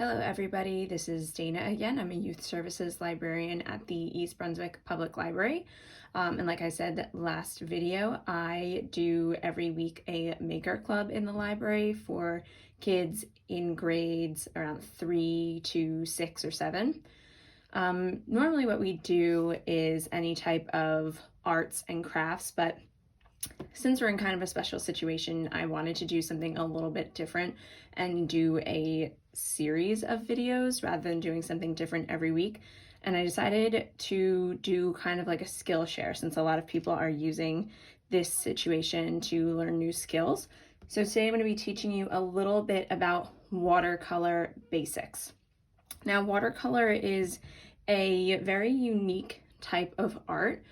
Hello everybody, this is Dana again. I'm a youth services librarian at the East Brunswick Public Library. And like I said last video, I do every week a maker club in the library for kids in grades around 3 to 6 or 7. Normally what we do is any type of arts and crafts, but since we're in kind of a special situation, I wanted to do something a little bit different and do a series of videos rather than doing something different every week. And I decided to do kind of like a skill share since a lot of people are using this situation to learn new skills. So today I'm going to be teaching you a little bit about watercolor basics. Now, watercolor is a very unique type of art.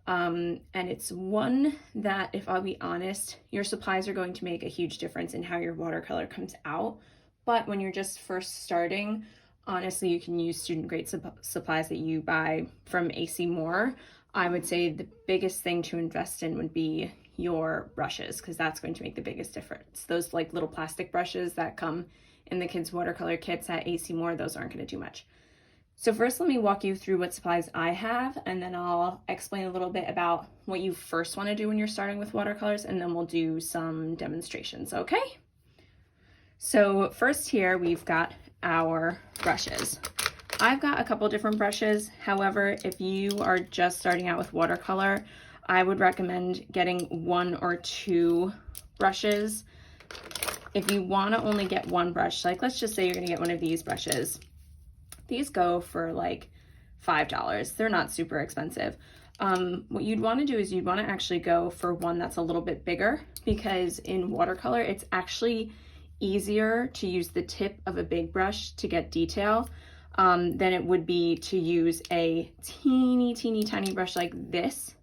And it's one that, if I'll be honest, your supplies are going to make a huge difference in how your watercolor comes out. But when you're just first starting, honestly, you can use student grade supplies that you buy from AC Moore. I would say the biggest thing to invest in would be your brushes, because that's going to make the biggest difference. Those like little plastic brushes that come in the kids' watercolor kits at AC Moore, those aren't going to do much. So first, let me walk you through what supplies I have, and then I'll explain a little bit about what you first want to do when you're starting with watercolors, and then we'll do some demonstrations, okay? So first here, we've got our brushes. I've got a couple different brushes. However, if you are just starting out with watercolor, I would recommend getting 1 or 2 brushes. If you want to only get one brush, like let's just say you're going to get one of these brushes. These go for like $5. They're not super expensive. What you'd want to do is you'd want to actually go for one that's a little bit bigger, because in watercolor, it's actually easier to use the tip of a big brush to get detail than it would be to use a teeny tiny brush like this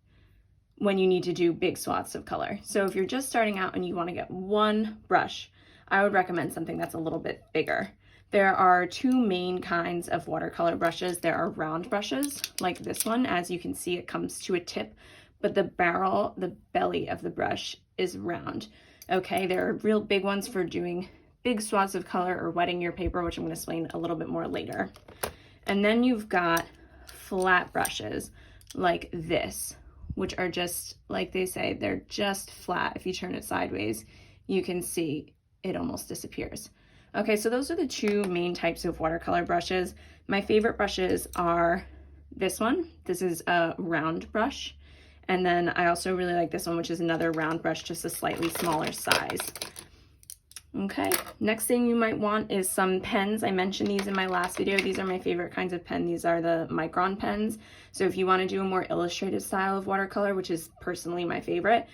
when you need to do big swaths of color. So if you're just starting out and you want to get one brush, I would recommend something that's a little bit bigger. There are 2 main kinds of watercolor brushes. There are round brushes, like this one. As you can see, it comes to a tip, but the belly of the brush is round. Okay, there are real big ones for doing big swaths of color or wetting your paper, which I'm going to explain a little bit more later. And then you've got flat brushes like this, which are just, like they say, they're just flat. If you turn it sideways, you can see it almost disappears. Okay, so those are the 2 main types of watercolor brushes. My favorite brushes are this one. This is a round brush. And then I also really like this one, which is another round brush, just a slightly smaller size. Okay, next thing you might want is some pens. I mentioned these in my last video. These are my favorite kinds of pen. These are the micron pens. So if you want to do a more illustrative style of watercolor, which is personally my favorite,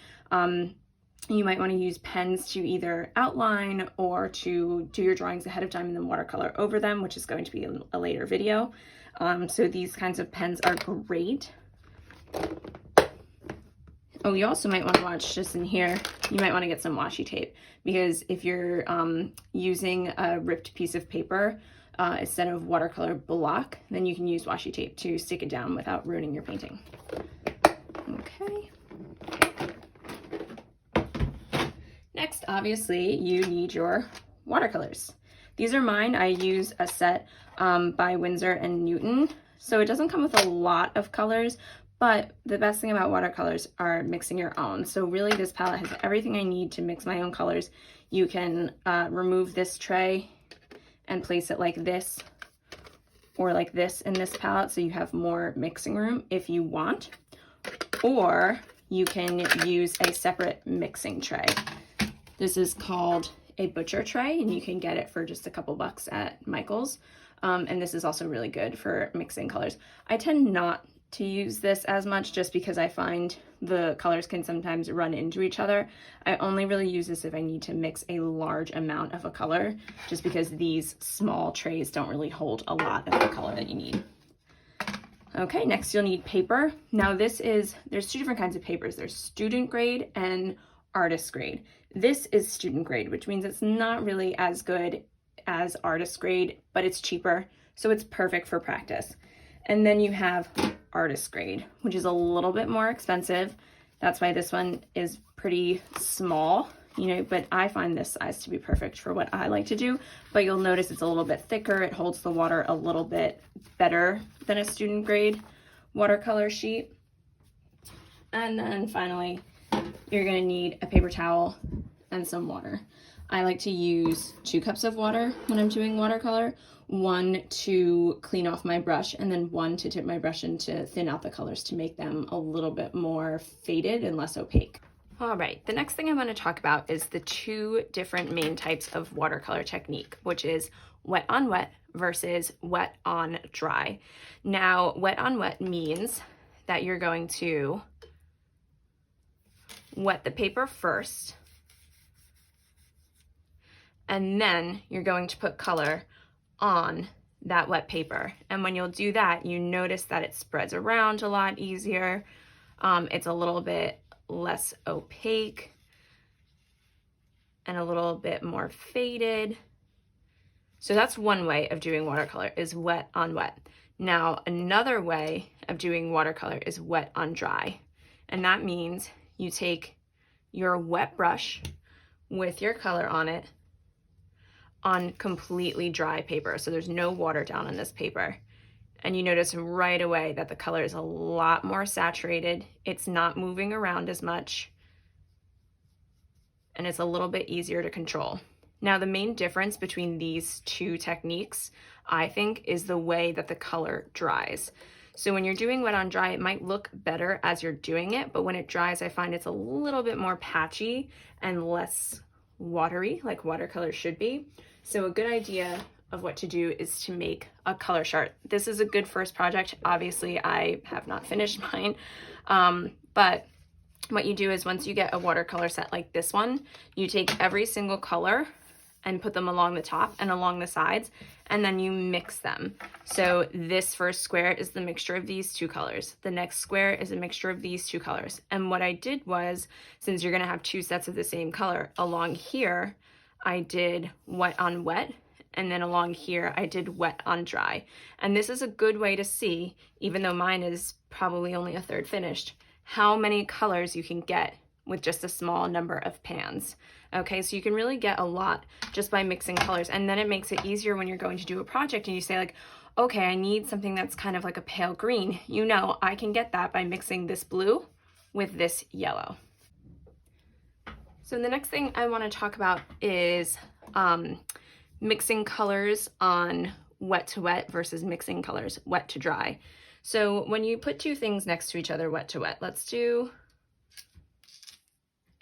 you might want to use pens to either outline or to do your drawings ahead of time and then watercolor over them, which is going to be in a later video. So these kinds of pens are great. Oh, you also might want to watch just in here, you might want to get some washi tape, because if you're using a ripped piece of paper instead of watercolor block, then you can use washi tape to stick it down without ruining your painting. Okay. Next, obviously, you need your watercolors. These are mine. I use a set by Winsor and Newton. So it doesn't come with a lot of colors, but the best thing about watercolors are mixing your own. So really, this palette has everything I need to mix my own colors. You can remove this tray and place it like this or like this in this palette, so you have more mixing room if you want. Or you can use a separate mixing tray. This is called a butcher tray, and you can get it for just a couple bucks at Michael's. And this is also really good for mixing colors. I tend not to use this as much just because I find the colors can sometimes run into each other. I only really use this if I need to mix a large amount of a color, just because these small trays don't really hold a lot of the color that you need. Okay, next you'll need paper. Now there's 2 different kinds of papers. There's student grade and artist grade. This is student grade, which means it's not really as good as artist grade, but it's cheaper, so it's perfect for practice. And then you have artist grade, which is a little bit more expensive. That's why this one is pretty small. you know, but I find this size to be perfect for what I like to do. But you'll notice it's a little bit thicker. It holds the water a little bit better than a student grade watercolor sheet. And then finally, you're gonna need a paper towel and some water. I like to use 2 cups of water when I'm doing watercolor, 1 to clean off my brush, and then 1 to dip my brush in to thin out the colors to make them a little bit more faded and less opaque. All right, the next thing I want to talk about is the 2 different main types of watercolor technique, which is wet on wet versus wet on dry. Now, wet on wet means that you're going to wet the paper first, and then you're going to put color on that wet paper. And when you'll do that, you notice that it spreads around a lot easier. It's a little bit less opaque and a little bit more faded. So that's one way of doing watercolor, is wet on wet. Now, another way of doing watercolor is wet on dry. And that means you take your wet brush with your color on it on completely dry paper. So there's no water down on this paper. And you notice right away that the color is a lot more saturated. It's not moving around as much. And it's a little bit easier to control. Now, the main difference between these 2 techniques, I think, is the way that the color dries. So when you're doing wet on dry, it might look better as you're doing it, but when it dries, I find it's a little bit more patchy and less watery, like watercolor should be. So a good idea of what to do is to make a color chart. This is a good first project. Obviously, I have not finished mine, but what you do is once you get a watercolor set like this one, you take every single color and put them along the top and along the sides, and then you mix them. So this first square is the mixture of these 2 colors. The next square is a mixture of these 2 colors. And what I did was, since you're gonna have 2 sets of the same color, along here, I did wet on wet, and then along here, I did wet on dry. And this is a good way to see, even though mine is probably only a third finished, how many colors you can get with just a small number of pans. Okay, so you can really get a lot just by mixing colors, and then it makes it easier when you're going to do a project and you say like, okay, I need something that's kind of like a pale green. You know, I can get that by mixing this blue with this yellow. So the next thing I want to talk about is mixing colors on wet to wet versus mixing colors wet to dry. So when you put 2 things next to each other, wet to wet, let's do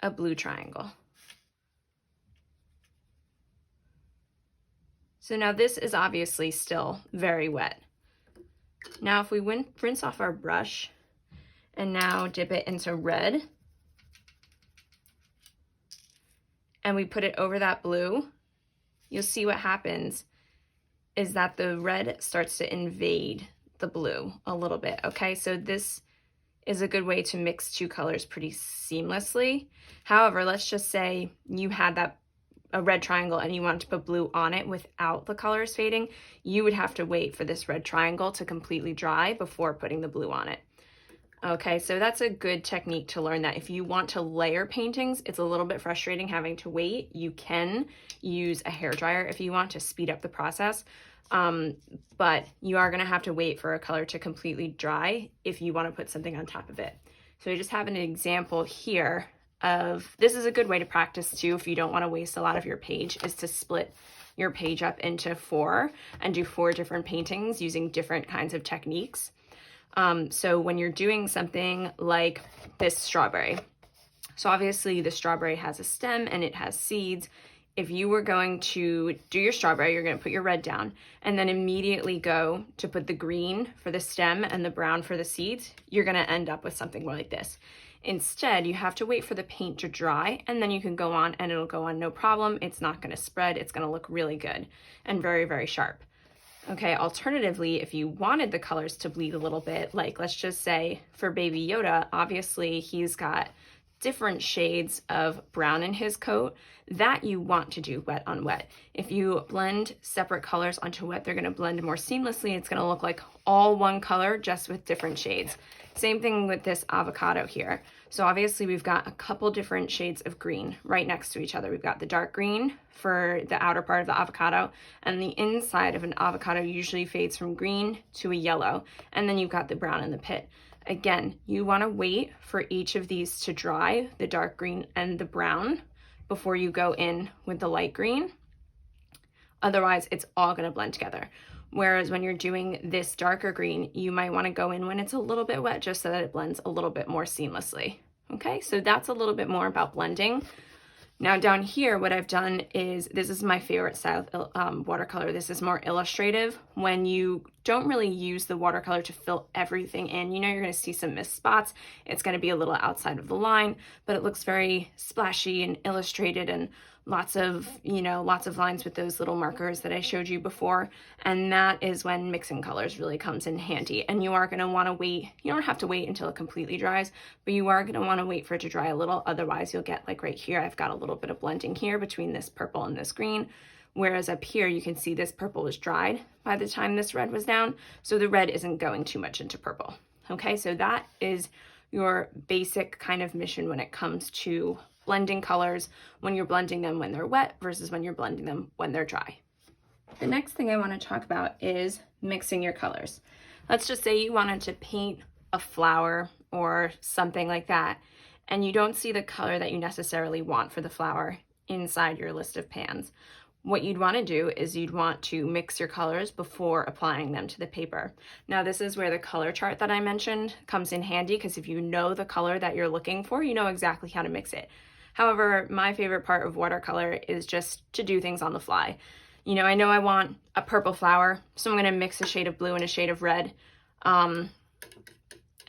a blue triangle. So now this is obviously still very wet. Now if we rinse off our brush and now dip it into red, and we put it over that blue, you'll see what happens is that the red starts to invade the blue a little bit, okay? So this is a good way to mix 2 colors pretty seamlessly. However, let's just say you had a red triangle and you want to put blue on it without the colors fading. You would have to wait for this red triangle to completely dry before putting the blue on it. Okay, so that's a good technique to learn, that if you want to layer paintings, it's a little bit frustrating having to wait. You can use a hairdryer if you want to speed up the process, but you are gonna have to wait for a color to completely dry if you wanna put something on top of it. So I just have an example here of, this is a good way to practice too if you don't wanna waste a lot of your page, is to split your page up into 4 and do 4 different paintings using different kinds of techniques. So when you're doing something like this strawberry, so obviously the strawberry has a stem and it has seeds. If you were going to do your strawberry, you're going to put your red down and then immediately go to put the green for the stem and the brown for the seeds, you're going to end up with something like this. Instead, you have to wait for the paint to dry, and then you can go on and it'll go on no problem. It's not going to spread. It's going to look really good and very, very sharp. Okay, alternatively, if you wanted the colors to bleed a little bit, like let's just say for Baby Yoda, obviously he's got different shades of brown in his coat, that you want to do wet on wet. If you blend separate colors onto wet, they're going to blend more seamlessly. It's going to look like all one color just with different shades. Same thing with this avocado here. So obviously we've got a couple different shades of green right next to each other. We've got the dark green for the outer part of the avocado, and the inside of an avocado usually fades from green to a yellow. And then you've got the brown in the pit. Again, you want to wait for each of these to dry, the dark green and the brown, before you go in with the light green. Otherwise, it's all going to blend together. Whereas when you're doing this darker green, you might want to go in when it's a little bit wet just so that it blends a little bit more seamlessly. Okay, so that's a little bit more about blending. Now down here, what I've done is, this is my favorite style of watercolor. This is more illustrative. When you don't really use the watercolor to fill everything in, you know you're going to see some missed spots. It's going to be a little outside of the line, but it looks very splashy and illustrated, and lots of lines with those little markers that I showed you before. And that is when mixing colors really comes in handy. And you are going to want to wait. You don't have to wait until it completely dries, but you are going to want to wait for it to dry a little. Otherwise you'll get, like right here, I've got a little bit of blending here between this purple and this green. Whereas up here, you can see this purple was dried by the time this red was down. So the red isn't going too much into purple. Okay, so that is your basic kind of mission when it comes to blending colors, when you're blending them when they're wet versus when you're blending them when they're dry. The next thing I want to talk about is mixing your colors. Let's just say you wanted to paint a flower or something like that, and you don't see the color that you necessarily want for the flower inside your list of pans. What you'd want to do is you'd want to mix your colors before applying them to the paper. Now this is where the color chart that I mentioned comes in handy, because if you know the color that you're looking for, you know exactly how to mix it. However, my favorite part of watercolor is just to do things on the fly. You know I want a purple flower, so I'm going to mix a shade of blue and a shade of red, and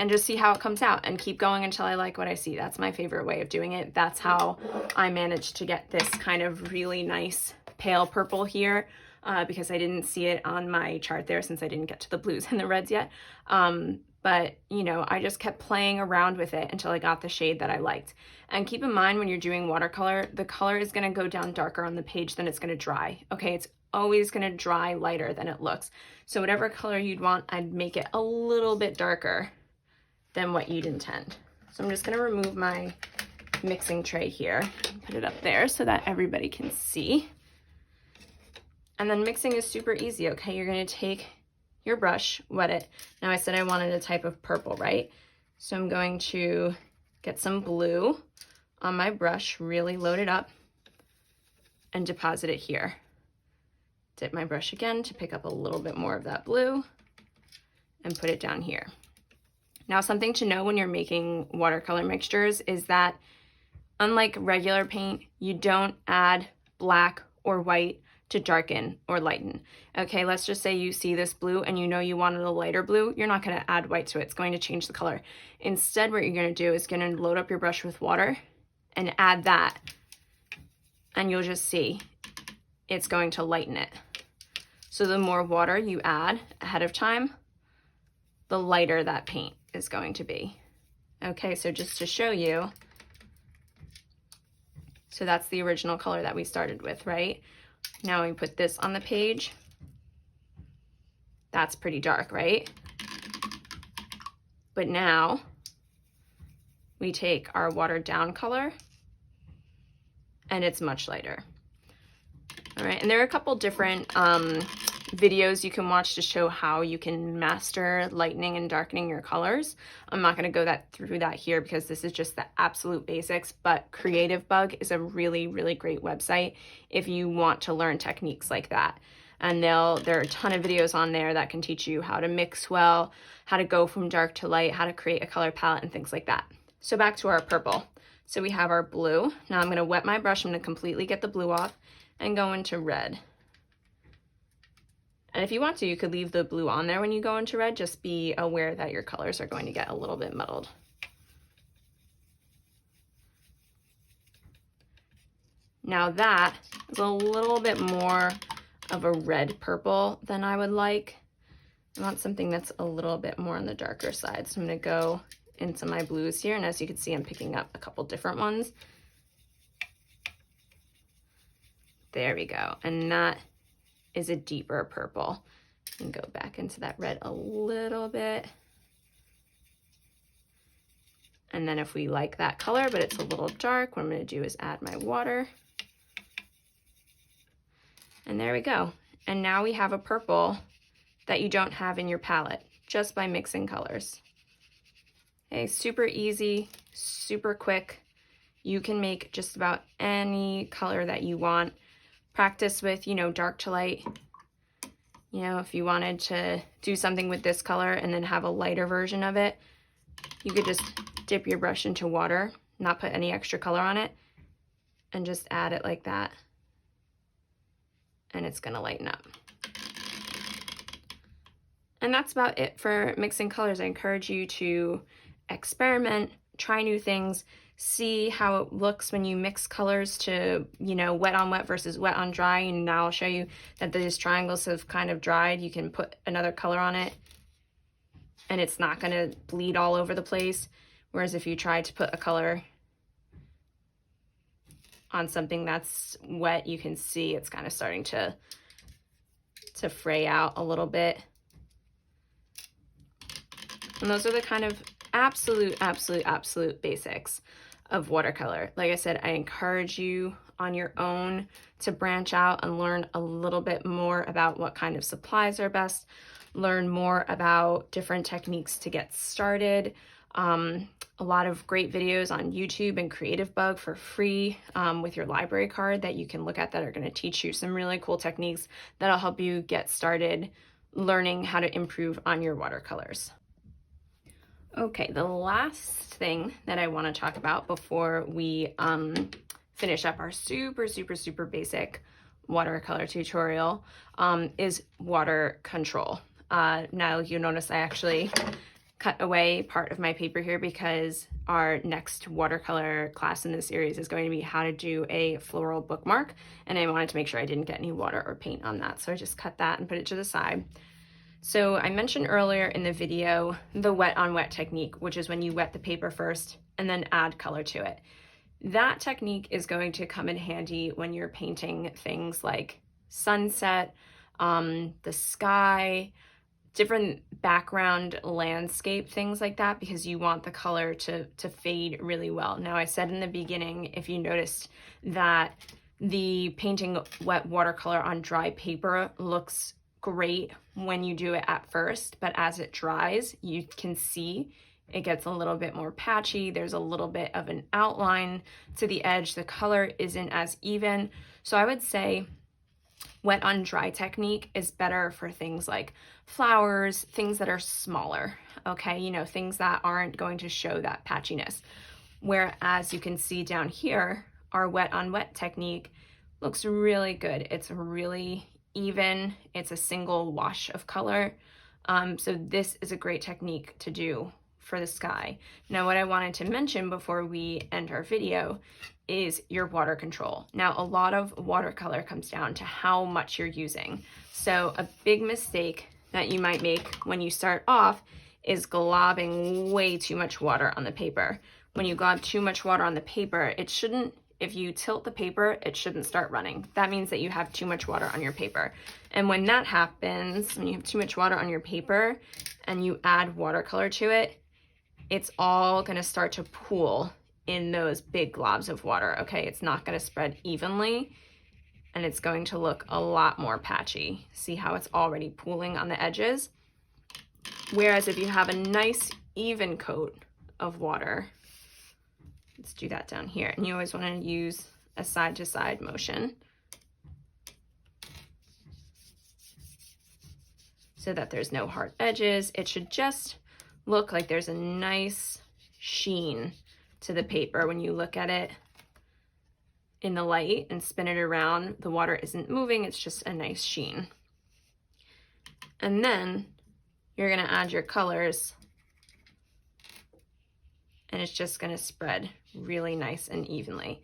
just see how it comes out and keep going until I like what I see. That's my favorite way of doing it. That's how I managed to get this kind of really nice pale purple here, because I didn't see it on my chart there since I didn't get to the blues and the reds yet. But I just kept playing around with it until I got the shade that I liked. And keep in mind, when you're doing watercolor, the color is going to go down darker on the page than it's going to dry. Okay, it's always going to dry lighter than it looks. So whatever color you'd want, I'd make it a little bit darker than what you'd intend. So I'm just going to remove my mixing tray here, put it up there so that everybody can see. And then mixing is super easy, okay? You're going to take your brush, wet it. Now I said I wanted a type of purple, right? So I'm going to get some blue on my brush, really load it up, and deposit it here. Dip my brush again to pick up a little bit more of that blue and put it down here. Now something to know when you're making watercolor mixtures is that unlike regular paint, you don't add black or white to darken or lighten. Okay, let's just say you see this blue and you know you wanted a lighter blue. You're not going to add white to it. It's going to change the color. Instead, what you're going to do is going to load up your brush with water and add that, and you'll just see it's going to lighten it. So the more water you add ahead of time, the lighter that paint is going to be. Okay, so just to show you, so that's the original color that we started with, right? Now we put this on the page. That's pretty dark, right? But now we take our watered down color and it's much lighter. All right, and there are a couple different videos you can watch to show how you can master lightening and darkening your colors. I'm not going to go through that here because this is just the absolute basics, but Creativebug is a really, really great website if you want to learn techniques like that. And there are a ton of videos on there that can teach you how to mix well, how to go from dark to light, how to create a color palette and things like that. So back to our purple. So we have our blue. Now I'm going to wet my brush. I'm going to completely get the blue off and go into red. And if you want to, you could leave the blue on there when you go into red. Just be aware that your colors are going to get a little bit muddled. Now that is a little bit more of a red purple than I would like. I want something that's a little bit more on the darker side. So I'm going to go into my blues here. And as you can see, I'm picking up a couple different ones. There we go. And that is a deeper purple. And go back into that red a little bit. And then if we like that color, but it's a little dark, what I'm going to do is add my water. And there we go. And now we have a purple that you don't have in your palette just by mixing colors. Okay, super easy, super quick. You can make just about any color that you want. Practice with, dark to light. If you wanted to do something with this color and then have a lighter version of it, you could just dip your brush into water, not put any extra color on it, and just add it like that. And it's gonna lighten up. And that's about it for mixing colors. I encourage you to experiment, try new things, see how it looks when you mix colors to, wet on wet versus wet on dry. And now I'll show you that these triangles have kind of dried. You can put another color on it and it's not gonna bleed all over the place. Whereas if you try to put a color on something that's wet, you can see it's kind of starting to fray out a little bit. And those are the kind of absolute basics of watercolor. Like I said, I encourage you on your own to branch out and learn a little bit more about what kind of supplies are best, learn more about different techniques to get started. A lot of great videos on YouTube and Creativebug for free with your library card that you can look at that are going to teach you some really cool techniques that'll help you get started learning how to improve on your watercolors. Okay, the last thing that I want to talk about before we finish up our super basic watercolor tutorial is water control. Now you'll notice I actually cut away part of my paper here because our next watercolor class in this series is going to be how to do a floral bookmark, and I wanted to make sure I didn't get any water or paint on that, so I just cut that and put it to the side. So I mentioned earlier in the video the wet on wet technique, which is when you wet the paper first and then add color to it. That technique is going to come in handy when you're painting things like sunset, the sky, different background landscape, things like that, because you want the color to fade really well. Now, I said in the beginning, if you noticed, that the painting wet watercolor on dry paper looks great when you do it at first, but as it dries, you can see it gets a little bit more patchy. There's a little bit of an outline to the edge. The color isn't as even. So I would say wet on dry technique is better for things like flowers, things that are smaller, okay? Things that aren't going to show that patchiness. Whereas you can see down here, our wet on wet technique looks really good. It's really even. It's a single wash of color. So this is a great technique to do for the sky. Now, what I wanted to mention before we end our video is your water control. Now, a lot of watercolor comes down to how much you're using. So a big mistake that you might make when you start off is globbing way too much water on the paper. When you glob too much water on the paper, it shouldn't, if you tilt the paper, it shouldn't start running. That means that you have too much water on your paper. And when that happens, when you have too much water on your paper and you add watercolor to it, it's all gonna start to pool in those big globs of water, okay? It's not gonna spread evenly, and it's going to look a lot more patchy. See how it's already pooling on the edges? Whereas if you have a nice even coat of water, let's do that down here, and you always wanna use a side-to-side motion so that there's no hard edges. It should just look like there's a nice sheen to the paper when you look at it in the light and spin it around. The water isn't moving, it's just a nice sheen. And then you're gonna add your colors and it's just gonna spread really nice and evenly.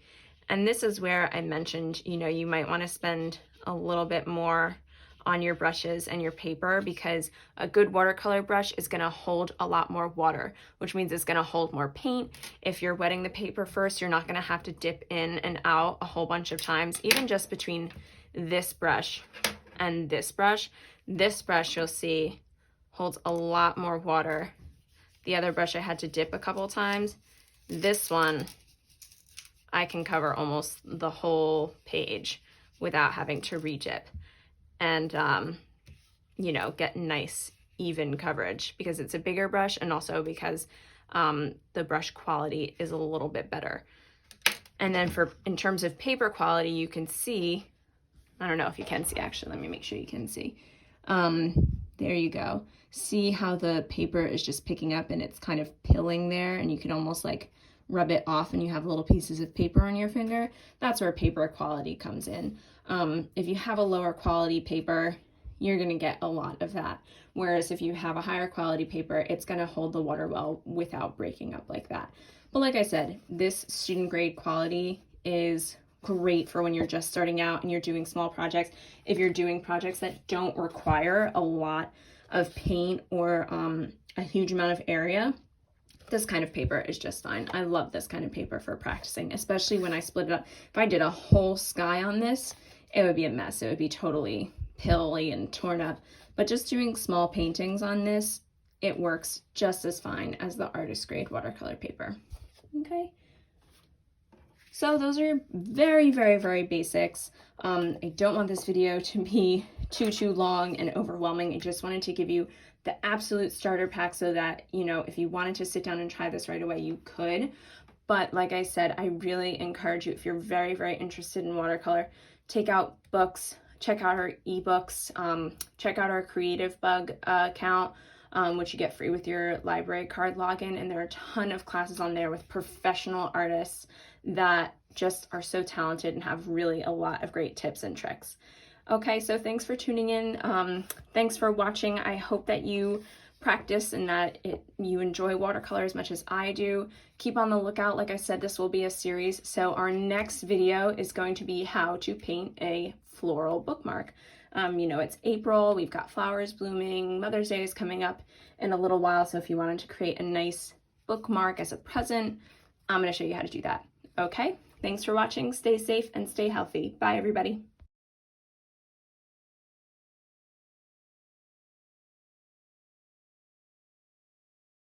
And this is where I mentioned, you might wanna spend a little bit more on your brushes and your paper, because a good watercolor brush is gonna hold a lot more water, which means it's gonna hold more paint. If you're wetting the paper first, you're not gonna have to dip in and out a whole bunch of times. Even just between this brush and this brush you'll see holds a lot more water. The other brush I had to dip a couple times. This one, I can cover almost the whole page without having to re-dip and, you know, get nice even coverage because it's a bigger brush, and also because the brush quality is a little bit better. And then in terms of paper quality, you can see, I don't know if you can see, actually, let me make sure you can see. There you go. See how the paper is just picking up and it's kind of pilling there, and you can almost like rub it off and you have little pieces of paper on your finger. That's where paper quality comes in. If you have a lower quality paper, you're going to get a lot of that. Whereas if you have a higher quality paper, it's going to hold the water well without breaking up like that. But like I said, this student grade quality is great for when you're just starting out and you're doing small projects. If you're doing projects that don't require a lot of paint or a huge amount of area, this kind of paper is just fine. I love this kind of paper for practicing, especially when I split it up. If I did a whole sky on this, it would be a mess. It would be totally pilly and torn up. But just doing small paintings on this, it works just as fine as the artist grade watercolor paper. Okay. So those are very, very, very basics. I don't want this video to be too long and overwhelming. I just wanted to give you the absolute starter pack so that, you know, if you wanted to sit down and try this right away, you could. But like I said, I really encourage you, if you're very, very interested in watercolor, take out books, check out our eBooks, check out our Creativebug account, which you get free with your library card login. And there are a ton of classes on there with professional artists that just are so talented and have really a lot of great tips and tricks. Okay, so thanks for tuning in. Thanks for watching. I hope that you practice and that you enjoy watercolor as much as I do. Keep on the lookout. Like I said, this will be a series. So our next video is going to be how to paint a floral bookmark. You know, it's April, we've got flowers blooming, Mother's Day is coming up in a little while. So if you wanted to create a nice bookmark as a present, I'm going to show you how to do that. Okay, thanks for watching. Stay safe and stay healthy. Bye, everybody.